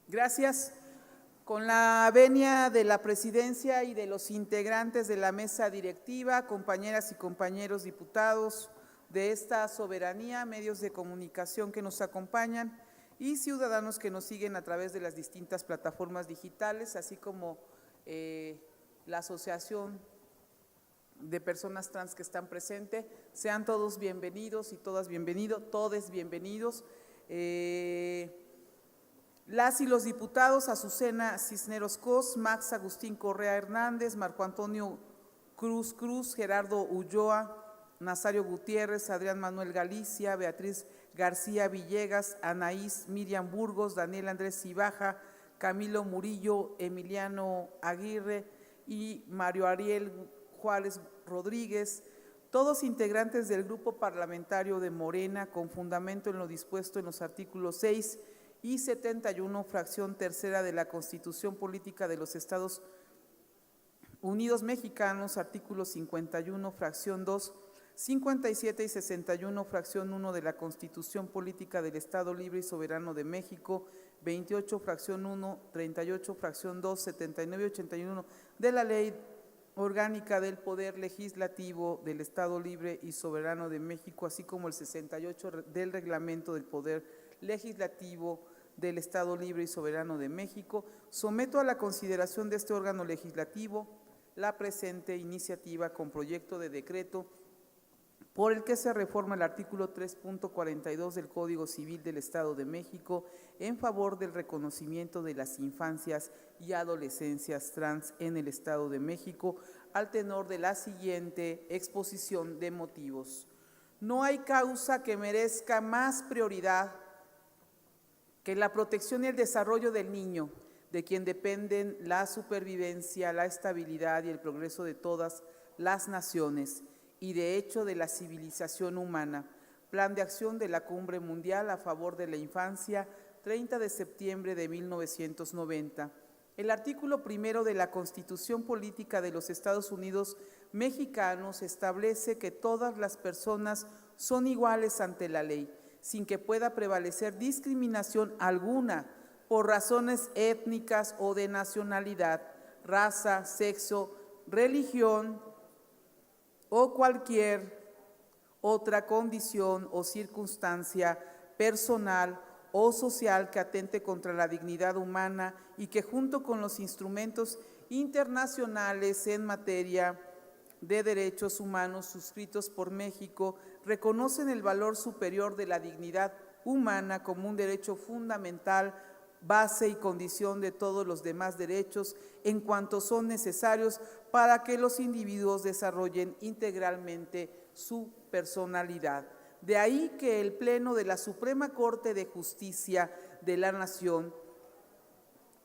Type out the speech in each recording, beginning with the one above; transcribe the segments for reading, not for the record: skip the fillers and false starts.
Gracias. Con la venia de la presidencia y de los integrantes de la mesa directiva, compañeras y compañeros diputados de esta soberanía, medios de comunicación que nos acompañan y ciudadanos que nos siguen a través de las distintas plataformas digitales, así como la Asociación de Personas Trans que están presentes, sean todos bienvenidos y todas bienvenidos, todes bienvenidos. Las y los diputados Azucena Cisneros Cos, Max Agustín Correa Hernández, Marco Antonio Cruz, Gerardo Ulloa, Nazario Gutiérrez, Adrián Manuel Galicia, Beatriz García Villegas, Anaís Miriam Burgos, Daniel Andrés Cibaja, Camilo Murillo, Emiliano Aguirre y Mario Ariel Juárez Rodríguez, todos integrantes del Grupo Parlamentario de Morena, con fundamento en lo dispuesto en los artículos 6 y 71, fracción tercera de la Constitución Política de los Estados Unidos Mexicanos, artículos 51, fracción 2, 57 y 61, fracción 1 de la Constitución Política del Estado Libre y Soberano de México, 28, fracción 1, 38, fracción 2, 79 y 81 de la Ley Orgánica del Poder Legislativo del Estado Libre y Soberano de México, así como el 68 del Reglamento del Poder Legislativo del Estado Libre y Soberano de México, someto a la consideración de este órgano legislativo la presente iniciativa con proyecto de decreto por el que se reforma el artículo 3.42 del Código Civil del Estado de México en favor del reconocimiento de las infancias y adolescencias trans en el Estado de México, al tenor de la siguiente exposición de motivos. No hay causa que merezca más prioridad que la protección y el desarrollo del niño, de quien dependen la supervivencia, la estabilidad y el progreso de todas las naciones y de hecho de la civilización humana. Plan de acción de la Cumbre Mundial a favor de la Infancia, 30 de septiembre de 1990. El artículo primero de la Constitución Política de los Estados Unidos Mexicanos establece que todas las personas son iguales ante la ley, sin que pueda prevalecer discriminación alguna por razones étnicas o de nacionalidad, raza, sexo, religión o cualquier otra condición o circunstancia personal o social que atente contra la dignidad humana y que junto con los instrumentos internacionales en materia de derechos humanos suscritos por México reconocen el valor superior de la dignidad humana como un derecho fundamental, base y condición de todos los demás derechos en cuanto son necesarios para que los individuos desarrollen integralmente su personalidad. De ahí que el Pleno de la Suprema Corte de Justicia de la Nación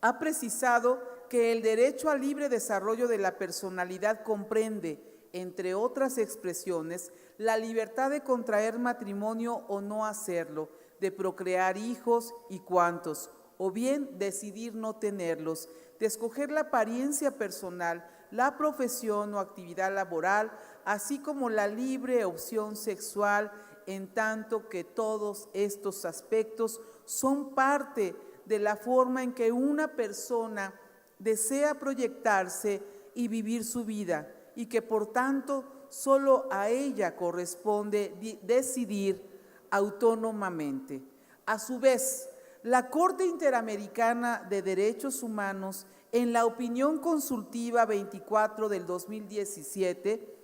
ha precisado que el derecho al libre desarrollo de la personalidad comprende, entre otras expresiones, la libertad de contraer matrimonio o no hacerlo, de procrear hijos y cuantos, o bien decidir no tenerlos, de escoger la apariencia personal, la profesión o actividad laboral, así como la libre opción sexual, en tanto que todos estos aspectos son parte de la forma en que una persona desea proyectarse y vivir su vida, y que por tanto solo a ella corresponde decidir autónomamente. A su vez, la Corte Interamericana de Derechos Humanos, en la opinión consultiva 24 del 2017,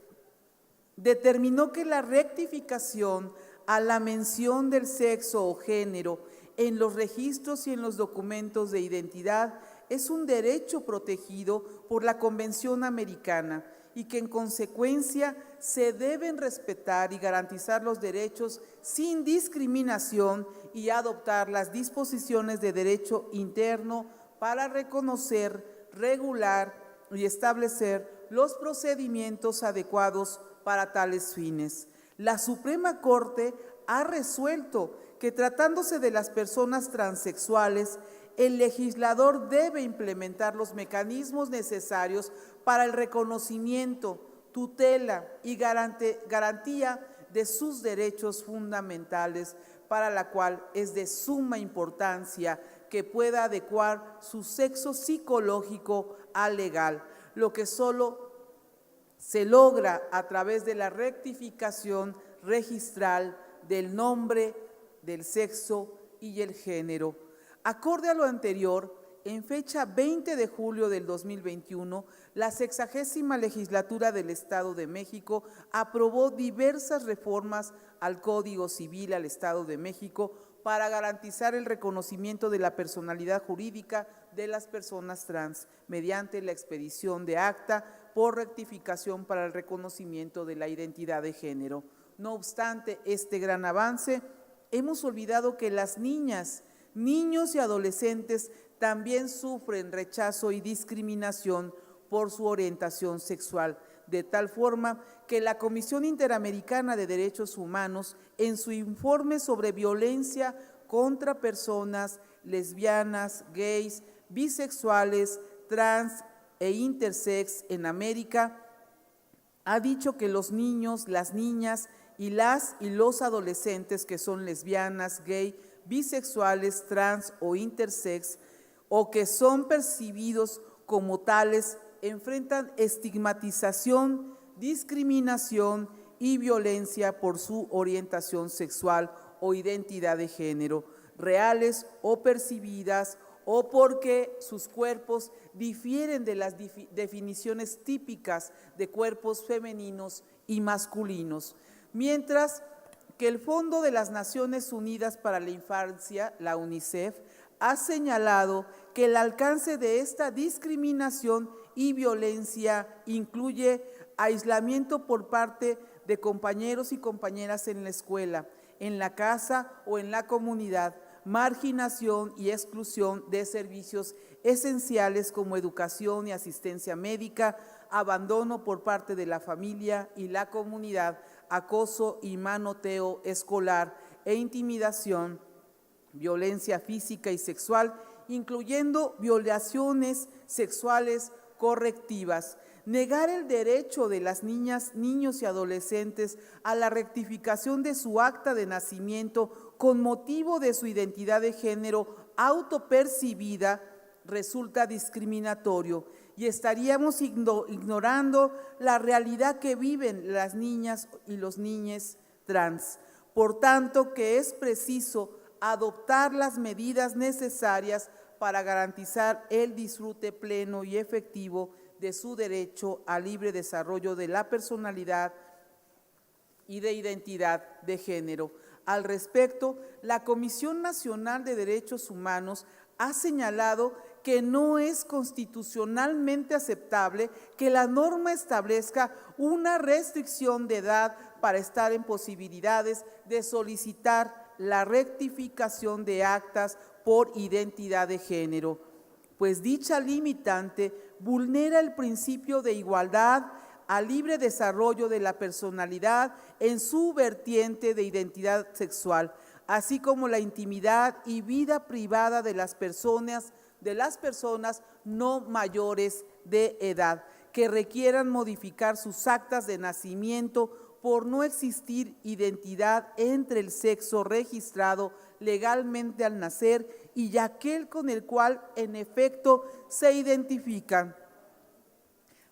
determinó que la rectificación a la mención del sexo o género en los registros y en los documentos de identidad es un derecho protegido por la Convención Americana y que en consecuencia se deben respetar y garantizar los derechos sin discriminación y adoptar las disposiciones de derecho interno para reconocer, regular y establecer los procedimientos adecuados para tales fines. La Suprema Corte ha resuelto que tratándose de las personas transexuales, el legislador debe implementar los mecanismos necesarios para el reconocimiento, tutela y garantía de sus derechos fundamentales, para la cual es de suma importancia que pueda adecuar su sexo psicológico al legal, lo que solo se logra a través de la rectificación registral del nombre, del sexo y el género. Acorde a lo anterior, en fecha 20 de julio del 2021, la 60ª Legislatura del Estado de México aprobó diversas reformas al Código Civil al Estado de México para garantizar el reconocimiento de la personalidad jurídica de las personas trans mediante la expedición de acta por rectificación para el reconocimiento de la identidad de género. No obstante este gran avance, hemos olvidado que las niñas, niños y adolescentes también sufren rechazo y discriminación por su orientación sexual, de tal forma que la Comisión Interamericana de Derechos Humanos, en su informe sobre violencia contra personas lesbianas, gays, bisexuales, trans e intersex en América, ha dicho que los niños, las niñas y los adolescentes que son lesbianas, gay, bisexuales, trans o intersex o que son percibidos como tales enfrentan estigmatización, discriminación y violencia por su orientación sexual o identidad de género, reales o percibidas, o porque sus cuerpos difieren de las definiciones típicas de cuerpos femeninos y masculinos. Mientras que el Fondo de las Naciones Unidas para la Infancia, la UNICEF, ha señalado que el alcance de esta discriminación y violencia incluye aislamiento por parte de compañeros y compañeras en la escuela, en la casa o en la comunidad, marginación y exclusión de servicios esenciales como educación y asistencia médica, abandono por parte de la familia y la comunidad, acoso y manoteo escolar e intimidación, violencia física y sexual, incluyendo violaciones sexuales correctivas. Negar el derecho de las niñas, niños y adolescentes a la rectificación de su acta de nacimiento con motivo de su identidad de género autopercibida resulta discriminatorio y estaríamos ignorando la realidad que viven las niñas y los niños trans. Por tanto, que es preciso adoptar las medidas necesarias para garantizar el disfrute pleno y efectivo de su derecho al libre desarrollo de la personalidad y de identidad de género. Al respecto, la Comisión Nacional de Derechos Humanos ha señalado que no es constitucionalmente aceptable que la norma establezca una restricción de edad para estar en posibilidades de solicitar la rectificación de actas por identidad de género, pues dicha limitante vulnera el principio de igualdad al libre desarrollo de la personalidad en su vertiente de identidad sexual, así como la intimidad y vida privada de las personas no mayores de edad que requieran modificar sus actas de nacimiento por no existir identidad entre el sexo registrado legalmente al nacer y aquel con el cual en efecto se identifican.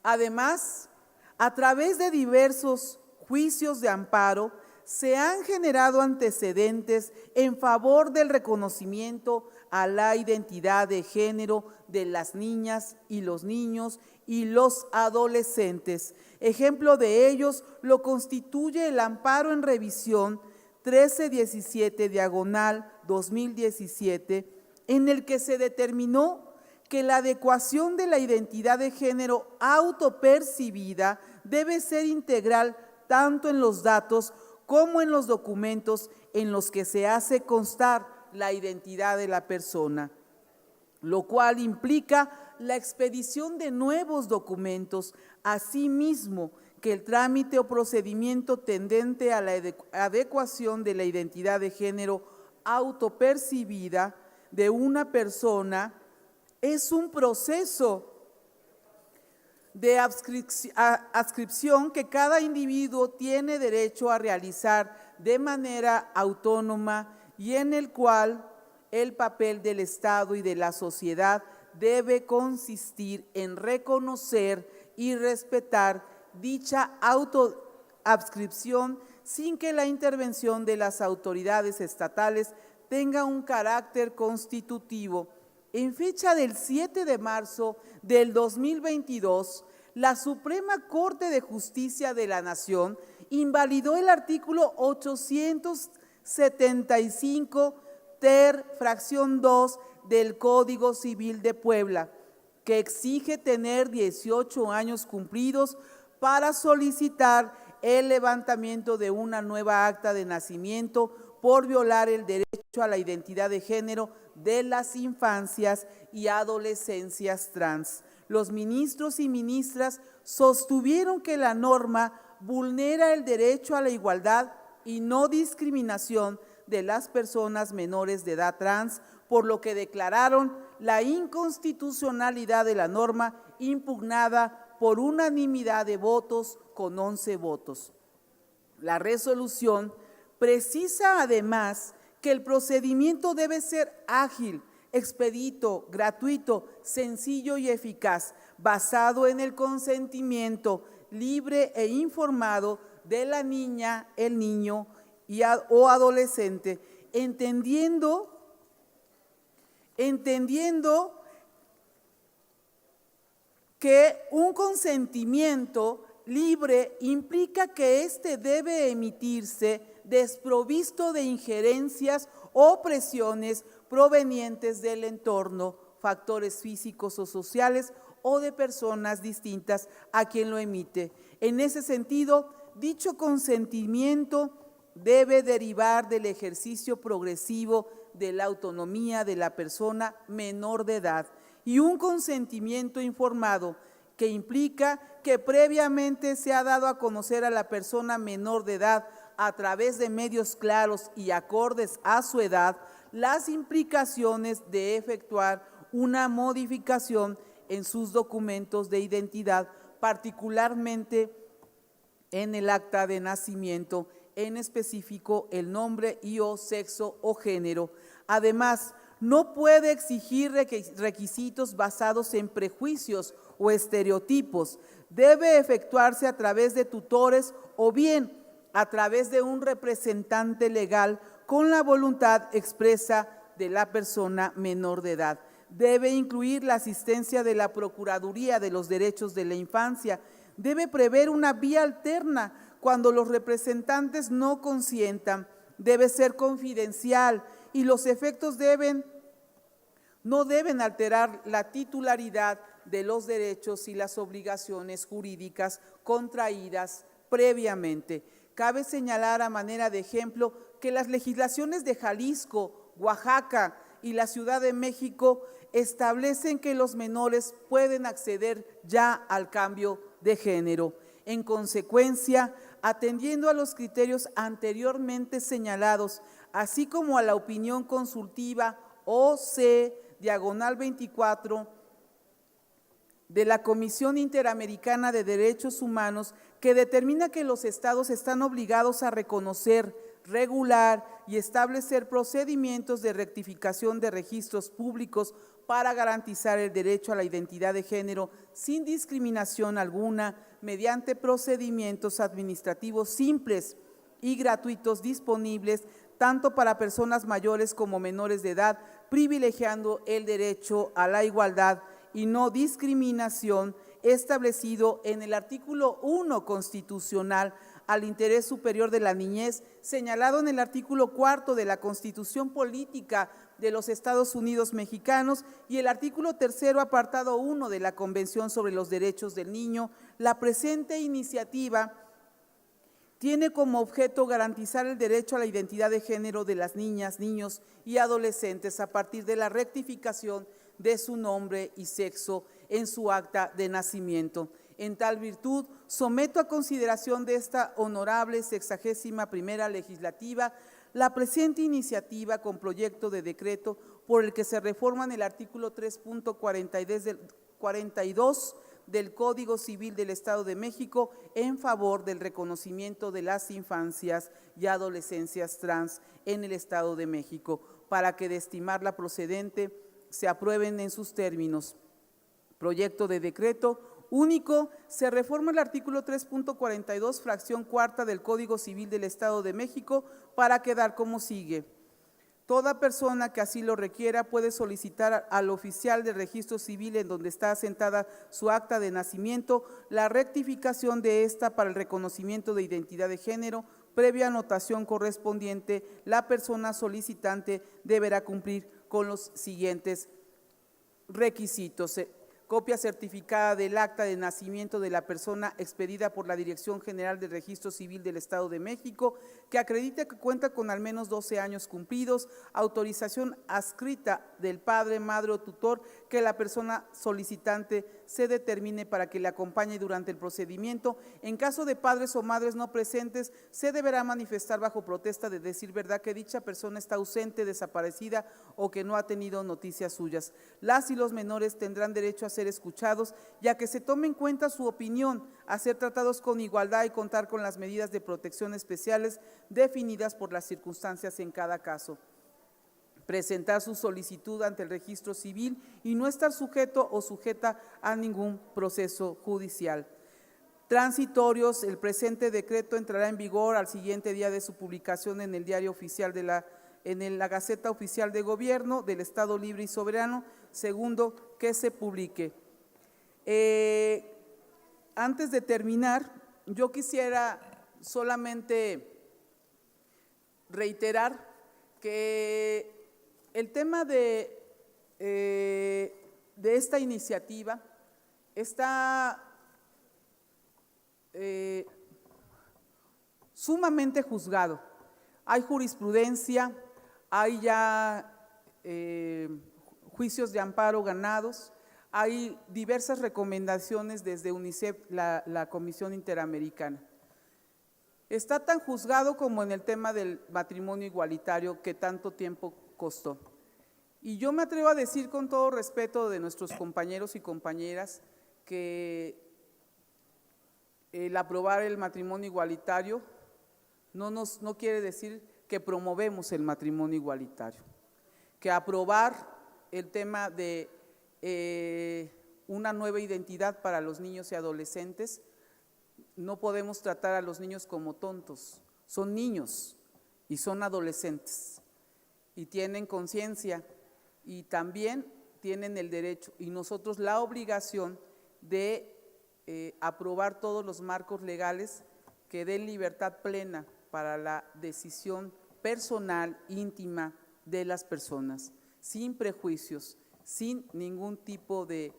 Además, a través de diversos juicios de amparo, se han generado antecedentes en favor del reconocimiento a la identidad de género de las niñas y los niños y los adolescentes. Ejemplo de ellos lo constituye el amparo en revisión 1317/2017, en el que se determinó que la adecuación de la identidad de género autopercibida debe ser integral tanto en los datos como en los documentos en los que se hace constar la identidad de la persona, lo cual implica la expedición de nuevos documentos, asimismo que el trámite o procedimiento tendente a la adecuación de la identidad de género autopercibida de una persona es un proceso de adscripción que cada individuo tiene derecho a realizar de manera autónoma y en el cual el papel del Estado y de la sociedad debe consistir en reconocer y respetar dicha autoadscripción sin que la intervención de las autoridades estatales tenga un carácter constitutivo. En fecha del 7 de marzo del 2022, la Suprema Corte de Justicia de la Nación invalidó el artículo 875 ter fracción 2 del Código Civil de Puebla, que exige tener 18 años cumplidos para solicitar el levantamiento de una nueva acta de nacimiento por violar el derecho a la identidad de género de las infancias y adolescencias trans. Los ministros y ministras sostuvieron que la norma vulnera el derecho a la igualdad y no discriminación de las personas menores de edad trans, por lo que declararon la inconstitucionalidad de la norma impugnada por unanimidad de votos con 11 votos. La resolución precisa además que el procedimiento debe ser ágil, expedito, gratuito, sencillo y eficaz, basado en el consentimiento libre e informado de la niña, el niño o adolescente, entendiendo que un consentimiento libre implica que éste debe emitirse desprovisto de injerencias o presiones provenientes del entorno, factores físicos o sociales o de personas distintas a quien lo emite. En ese sentido, dicho consentimiento debe derivar del ejercicio progresivo de la autonomía de la persona menor de edad y un consentimiento informado que implica que previamente se ha dado a conocer a la persona menor de edad a través de medios claros y acordes a su edad las implicaciones de efectuar una modificación en sus documentos de identidad, particularmente en el acta de nacimiento, en específico el nombre y o sexo o género. Además, no puede exigir requisitos basados en prejuicios o estereotipos. Debe efectuarse a través de tutores o bien a través de un representante legal con la voluntad expresa de la persona menor de edad. Debe incluir la asistencia de la Procuraduría de los Derechos de la Infancia. Debe prever una vía alterna cuando los representantes no consientan. Debe ser confidencial y los efectos no deben alterar la titularidad de los derechos y las obligaciones jurídicas contraídas previamente. Cabe señalar a manera de ejemplo que las legislaciones de Jalisco, Oaxaca y la Ciudad de México establecen que los menores pueden acceder ya al cambio de género. En consecuencia, atendiendo a los criterios anteriormente señalados, así como a la opinión consultiva OC/24 de la Comisión Interamericana de Derechos Humanos, que determina que los estados están obligados a reconocer, regular y establecer procedimientos de rectificación de registros públicos para garantizar el derecho a la identidad de género sin discriminación alguna, mediante procedimientos administrativos simples y gratuitos disponibles tanto para personas mayores como menores de edad, privilegiando el derecho a la igualdad y no discriminación establecido en el artículo 1 constitucional al interés superior de la niñez, señalado en el artículo 4 de la Constitución Política de los Estados Unidos Mexicanos y el artículo 3, apartado 1 de la Convención sobre los Derechos del Niño. La presente iniciativa tiene como objeto garantizar el derecho a la identidad de género de las niñas, niños y adolescentes a partir de la rectificación de su nombre y sexo en su acta de nacimiento. En tal virtud, someto a consideración de esta honorable 61ª legislativa la presente iniciativa con proyecto de decreto por el que se reforman el artículo 3.42 del Código Civil del Estado de México en favor del reconocimiento de las infancias y adolescencias trans en el Estado de México, para que de estimarla procedente se aprueben en sus términos. Proyecto de decreto único, se reforma el artículo 3.42, fracción cuarta del Código Civil del Estado de México para quedar como sigue. Toda persona que así lo requiera puede solicitar al oficial de registro civil en donde está asentada su acta de nacimiento la rectificación de esta para el reconocimiento de identidad de género. Previa anotación correspondiente, la persona solicitante deberá cumplir con los siguientes requisitos: copia certificada del acta de nacimiento de la persona expedida por la Dirección General del Registro Civil del Estado de México, que acredite que cuenta con al menos 12 años cumplidos, autorización adscrita del padre, madre o tutor que la persona solicitante se determine para que le acompañe durante el procedimiento. En caso de padres o madres no presentes, se deberá manifestar bajo protesta de decir verdad que dicha persona está ausente, desaparecida o que no ha tenido noticias suyas. Las y los menores tendrán derecho a ser escuchados, ya que se tome en cuenta su opinión, a ser tratados con igualdad y contar con las medidas de protección especiales definidas por las circunstancias en cada caso. Presentar su solicitud ante el registro civil y no estar sujeto o sujeta a ningún proceso judicial. Transitorios, el presente decreto entrará en vigor al siguiente día de su publicación en el Diario Oficial en la Gaceta Oficial de Gobierno del Estado Libre y Soberano. Segundo, que se publique. Antes de terminar, yo quisiera solamente reiterar que el tema de esta iniciativa está sumamente juzgado. Hay jurisprudencia, hay ya juicios de amparo ganados, hay diversas recomendaciones desde UNICEF, la Comisión Interamericana. Está tan juzgado como en el tema del matrimonio igualitario que tanto tiempo costó. Y yo me atrevo a decir con todo respeto de nuestros compañeros y compañeras que el aprobar el matrimonio igualitario no quiere decir que promovemos el matrimonio igualitario, que aprobar el tema de una nueva identidad para los niños y adolescentes, no podemos tratar a los niños como tontos. Son niños y son adolescentes y tienen conciencia y también tienen el derecho y nosotros la obligación de aprobar todos los marcos legales que den libertad plena para la decisión personal, íntima de las personas, sin prejuicios, sin ningún tipo de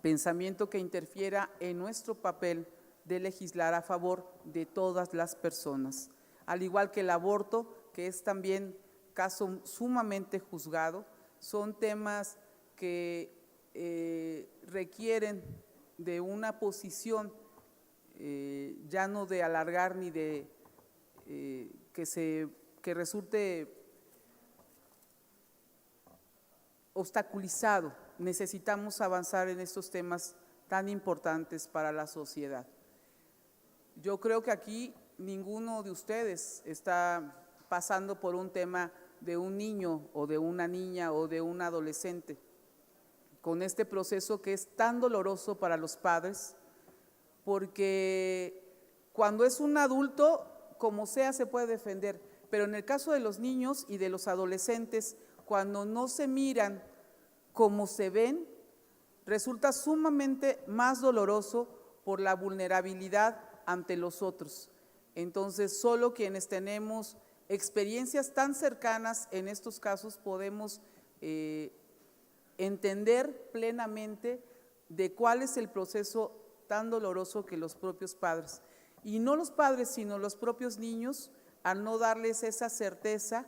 pensamiento que interfiera en nuestro papel de legislar a favor de todas las personas. Al igual que el aborto, que es también caso sumamente juzgado, son temas que requieren de una posición ya no de alargar ni de que resulte obstaculizado. Necesitamos avanzar en estos temas tan importantes para la sociedad. Yo creo que aquí ninguno de ustedes está pasando por un tema de un niño o de una niña o de un adolescente con este proceso que es tan doloroso para los padres, porque cuando es un adulto, como sea, se puede defender, pero en el caso de los niños y de los adolescentes, cuando no se miran como se ven, resulta sumamente más doloroso por la vulnerabilidad ante los otros. Entonces, solo quienes tenemos experiencias tan cercanas en estos casos podemos entender plenamente de cuál es el proceso tan doloroso que los propios padres, y no los padres, sino los propios niños, al no darles esa certeza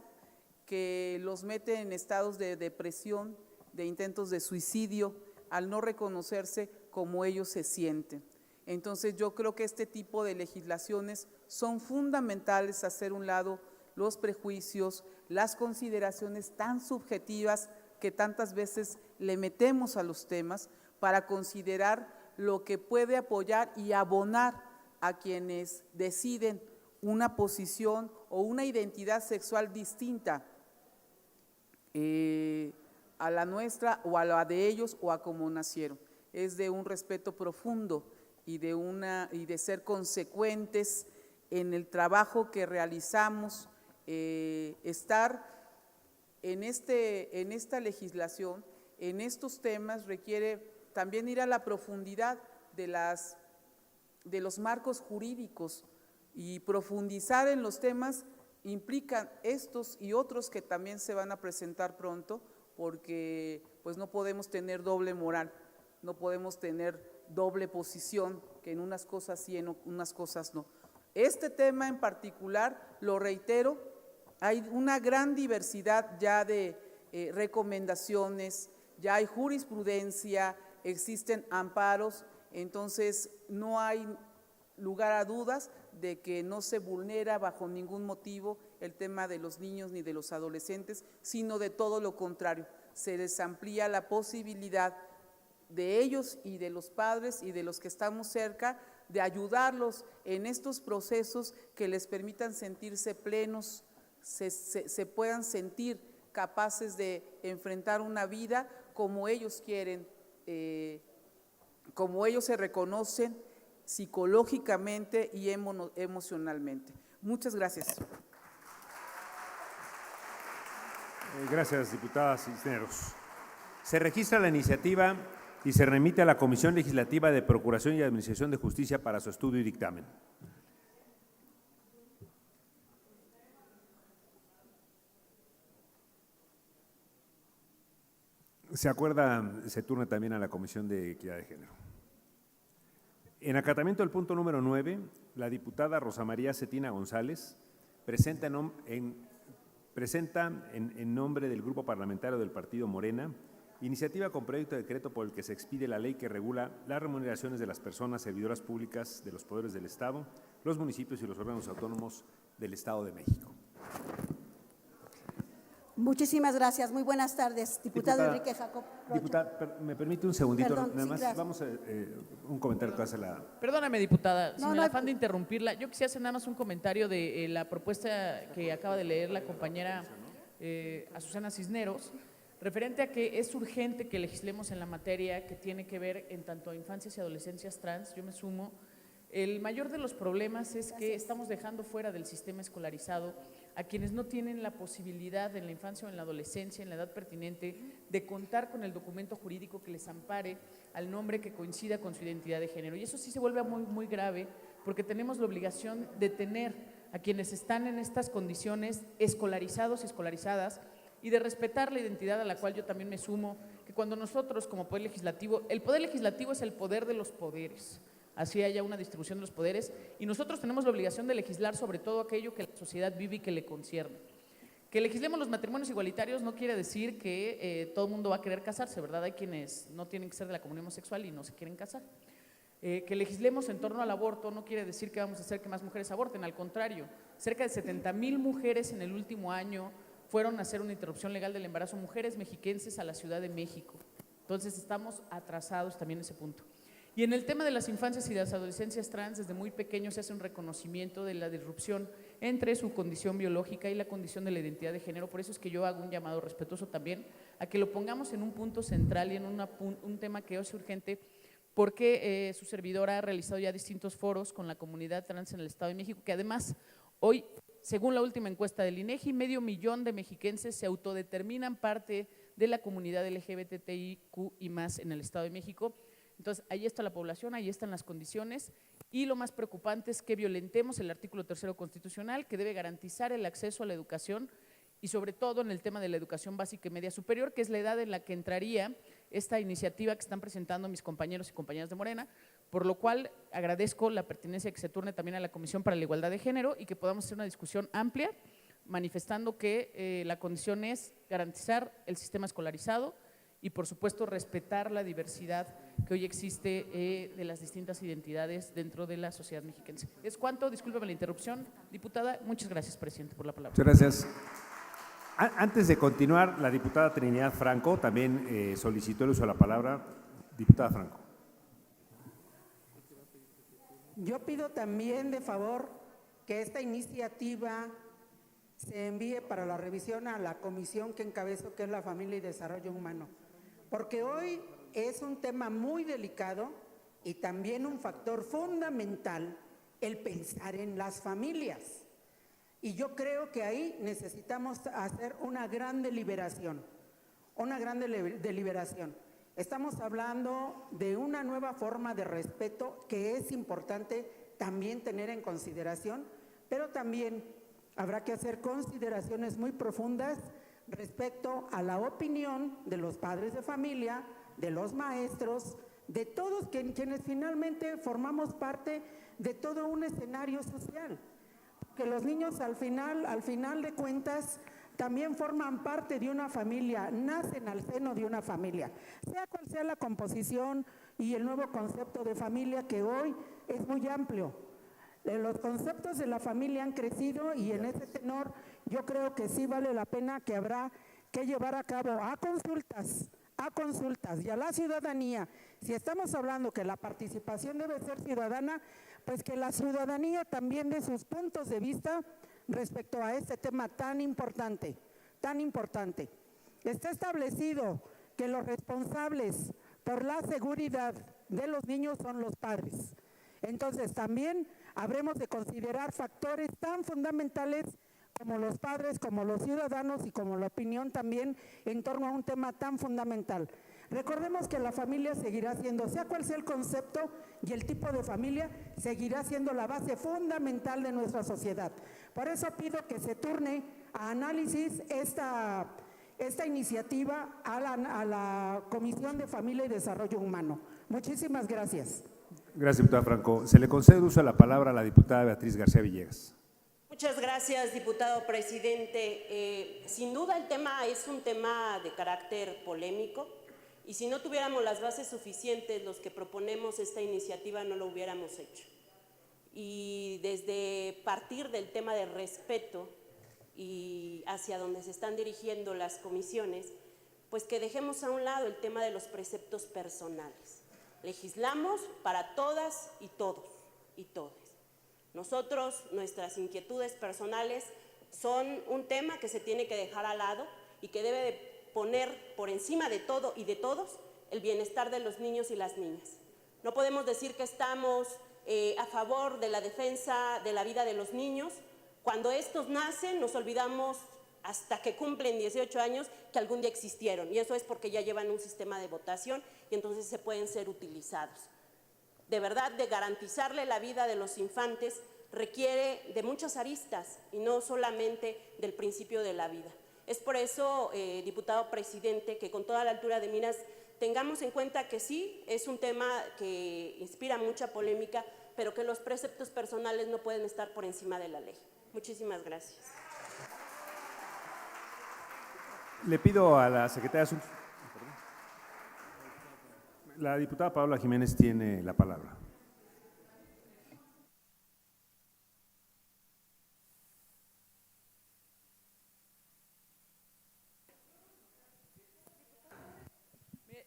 que los mete en estados de depresión, de intentos de suicidio, al no reconocerse como ellos se sienten. Entonces yo creo que este tipo de legislaciones son fundamentales, hacer un lado los prejuicios, las consideraciones tan subjetivas que tantas veces le metemos a los temas, para considerar lo que puede apoyar y abonar a quienes deciden una posición o una identidad sexual distinta a la nuestra o a la de ellos o a cómo nacieron. Es de un respeto profundo y de ser consecuentes en el trabajo que realizamos, estar en esta legislación, en estos temas requiere también ir a la profundidad de los marcos jurídicos, y profundizar en los temas implican estos y otros que también se van a presentar pronto, porque pues no podemos tener doble moral, no podemos tener doble posición, que en unas cosas sí, en unas cosas no. Este tema en particular, lo reitero, hay una gran diversidad ya de recomendaciones, ya hay jurisprudencia, existen amparos, entonces no hay lugar a dudas de que no se vulnera bajo ningún motivo el tema de los niños ni de los adolescentes, sino de todo lo contrario, se les amplía la posibilidad de ellos y de los padres y de los que estamos cerca de ayudarlos en estos procesos que les permitan sentirse plenos, se puedan sentir capaces de enfrentar una vida como ellos quieren, como ellos se reconocen psicológicamente y emocionalmente. Muchas gracias. Gracias, diputada Cisneros. Se registra la iniciativa y se remite a la Comisión Legislativa de Procuración y Administración de Justicia para su estudio y dictamen. Se turna también a la Comisión de Equidad de Género. En acatamiento del punto número 9, la diputada Rosa María Cetina González presenta en nombre del Grupo Parlamentario del Partido Morena iniciativa con proyecto de decreto por el que se expide la ley que regula las remuneraciones de las personas servidoras públicas de los poderes del Estado, los municipios y los órganos autónomos del Estado de México. Muchísimas gracias. Muy buenas tardes, diputado Enrique Jacob Rocha. Diputada, ¿me permite un segundito? Perdón, nada sí, más, gracias. vamos a un comentario que hace la… Perdóname, diputada, sin el hay- afán de interrumpirla, yo quisiera hacer nada más un comentario de la propuesta que acaba de leer la compañera Azucena Cisneros, referente a que es urgente que legislemos en la materia que tiene que ver en tanto a infancias y adolescencias trans. Yo me sumo. El mayor de los problemas es que estamos dejando fuera del sistema escolarizado a quienes no tienen la posibilidad en la infancia o en la adolescencia, en la edad pertinente, de contar con el documento jurídico que les ampare al nombre que coincida con su identidad de género. Y eso sí se vuelve muy, muy grave, porque tenemos la obligación de tener a quienes están en estas condiciones escolarizados y escolarizadas, y de respetar la identidad a la cual yo también me sumo, que cuando nosotros como Poder Legislativo, el Poder Legislativo es el poder de los poderes, así haya una distribución de los poderes, y nosotros tenemos la obligación de legislar sobre todo aquello que la sociedad vive y que le concierne. Que legislemos los matrimonios igualitarios no quiere decir que todo el mundo va a querer casarse, ¿verdad? Hay quienes no tienen que ser de la comunidad homosexual y no se quieren casar. Que legislemos en torno al aborto no quiere decir que vamos a hacer que más mujeres aborten, al contrario, cerca de 70,000 mujeres en el último año fueron a hacer una interrupción legal del embarazo, mujeres mexiquenses a la Ciudad de México. Entonces estamos atrasados también en ese punto. Y en el tema de las infancias y las adolescencias trans, desde muy pequeños se hace un reconocimiento de la disrupción entre su condición biológica y la condición de la identidad de género. Por eso es que yo hago un llamado respetuoso también a que lo pongamos en un punto central y en un tema que es urgente, porque su servidora ha realizado ya distintos foros con la comunidad trans en el Estado de México, que además hoy, según la última encuesta del INEGI, 500,000 de mexiquenses se autodeterminan parte de la comunidad LGBTIQ y más en el Estado de México. Entonces, ahí está la población, ahí están las condiciones, y lo más preocupante es que violentemos el artículo 3º constitucional, que debe garantizar el acceso a la educación, y sobre todo en el tema de la educación básica y media superior, que es la edad en la que entraría esta iniciativa que están presentando mis compañeros y compañeras de Morena, por lo cual agradezco la pertinencia que se turne también a la Comisión para la Igualdad de Género y que podamos hacer una discusión amplia, manifestando que la condición es garantizar el sistema escolarizado y, por supuesto, respetar la diversidad que hoy existe de las distintas identidades dentro de la sociedad mexiquense. Es cuanto, discúlpeme la interrupción, diputada. Muchas gracias, presidente, por la palabra. Muchas gracias. Antes de continuar, la diputada Trinidad Franco también solicitó el uso de la palabra. Diputada Franco. Yo pido también de favor que esta iniciativa se envíe para la revisión a la comisión que encabezo, que es la Familia y Desarrollo Humano, porque hoy es un tema muy delicado y también un factor fundamental el pensar en las familias. Y yo creo que ahí necesitamos hacer una gran deliberación, Estamos hablando de una nueva forma de respeto que es importante también tener en consideración, pero también habrá que hacer consideraciones muy profundas respecto a la opinión de los padres de familia, de los maestros, de todos quienes finalmente formamos parte de todo un escenario social. Que los niños al final de cuentas también forman parte de una familia, nacen al seno de una familia, sea cual sea la composición y el nuevo concepto de familia que hoy es muy amplio. Los conceptos de la familia han crecido y en ese tenor yo creo que sí vale la pena, que habrá que llevar a cabo a consultas y a la ciudadanía. Si estamos hablando que la participación debe ser ciudadana, pues que la ciudadanía también dé sus puntos de vista respecto a este tema tan importante. Está establecido que los responsables por la seguridad de los niños son los padres. Entonces también habremos de considerar factores tan fundamentales como los padres, como los ciudadanos y como la opinión también en torno a un tema tan fundamental. Recordemos que la familia seguirá siendo, sea cual sea el concepto y el tipo de familia, seguirá siendo la base fundamental de nuestra sociedad. Por eso pido que se turne a análisis esta iniciativa a la Comisión de Familia y Desarrollo Humano. Muchísimas gracias. Gracias, diputada Franco. Se le concede uso de la palabra a la diputada Beatriz García Villegas. Muchas gracias, diputado presidente. Sin duda el tema es un tema de carácter polémico y si no tuviéramos las bases suficientes, los que proponemos esta iniciativa no lo hubiéramos hecho. Y desde partir del tema del respeto y hacia donde se están dirigiendo las comisiones, pues que dejemos a un lado el tema de los preceptos personales. Legislamos para todas y todos y todes. Nosotros, nuestras inquietudes personales son un tema que se tiene que dejar al lado y que debe de poner por encima de todo y de todos el bienestar de los niños y las niñas. No podemos decir que estamos a favor de la defensa de la vida de los niños. Cuando estos nacen nos olvidamos hasta que cumplen 18 años que algún día existieron y eso es porque ya llevan un sistema de votación y entonces se pueden ser utilizados. De verdad, de garantizarle la vida de los infantes requiere de muchas aristas y no solamente del principio de la vida. Es por eso, diputado presidente, que con toda la altura de miras tengamos en cuenta que sí, es un tema que inspira mucha polémica, pero que los preceptos personales no pueden estar por encima de la ley. Muchísimas gracias. Le pido a la secretaria de Asuntos. La diputada Paola Jiménez tiene la palabra.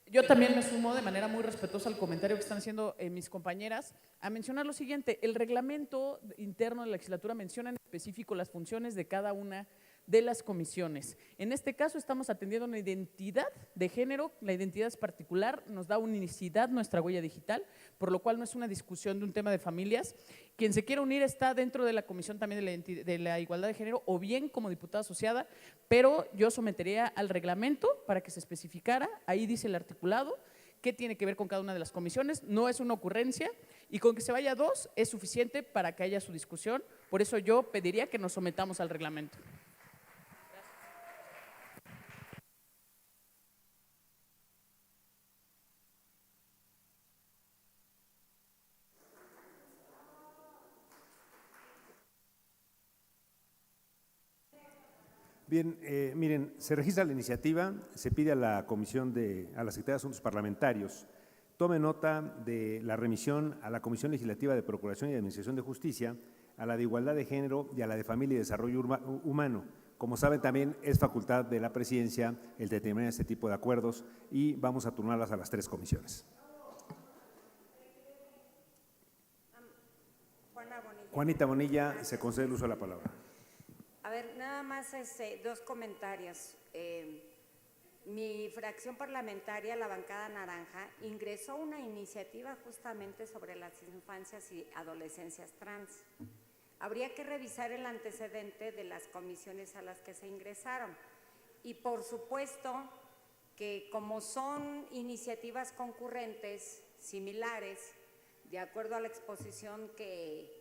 Yo también me sumo de manera muy respetuosa al comentario que están haciendo mis compañeras a mencionar lo siguiente: el reglamento interno de la legislatura menciona en específico las funciones de cada una de las comisiones. En este caso estamos atendiendo una identidad de género, la identidad es particular, nos da unicidad nuestra huella digital, por lo cual no es una discusión de un tema de familias. Quien se quiera unir está dentro de la comisión también de la igualdad de género o bien como diputada asociada, pero yo sometería al reglamento para que se especificara, ahí dice el articulado, qué tiene que ver con cada una de las comisiones, no es una ocurrencia y con que se vaya 2 es suficiente para que haya su discusión, por eso yo pediría que nos sometamos al reglamento. Bien, miren, se registra la iniciativa, se pide a la a la Secretaría de Asuntos Parlamentarios, tome nota de la remisión a la Comisión Legislativa de Procuración y Administración de Justicia, a la de Igualdad de Género y a la de Familia y Desarrollo Humano. Como saben, también es facultad de la presidencia el determinar este tipo de acuerdos y vamos a turnarlas a las 3 comisiones. Juanita Bonilla, se concede el uso de la palabra. A ver, nada más dos comentarios. Mi fracción parlamentaria, la bancada naranja, ingresó una iniciativa justamente sobre las infancias y adolescencias trans. Habría que revisar el antecedente de las comisiones a las que se ingresaron. Y por supuesto que como son iniciativas concurrentes, similares, de acuerdo a la exposición que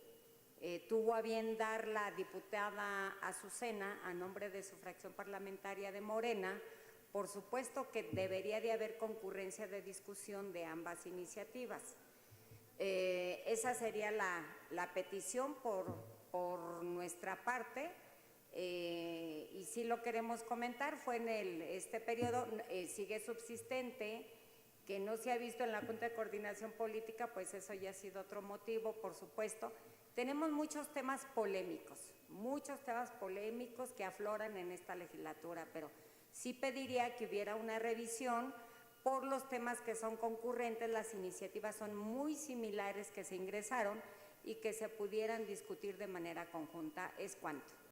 tuvo a bien dar la diputada Azucena a nombre de su fracción parlamentaria de Morena, por supuesto que debería de haber concurrencia de discusión de ambas iniciativas. Esa sería la petición por nuestra parte, y sí lo queremos comentar. Fue en este periodo, sigue subsistente, que no se ha visto en la Junta de Coordinación Política, pues eso ya ha sido otro motivo, por supuesto. Tenemos muchos temas polémicos que afloran en esta legislatura, pero sí pediría que hubiera una revisión por los temas que son concurrentes. Las iniciativas son muy similares que se ingresaron y que se pudieran discutir de manera conjunta. Es cuanto.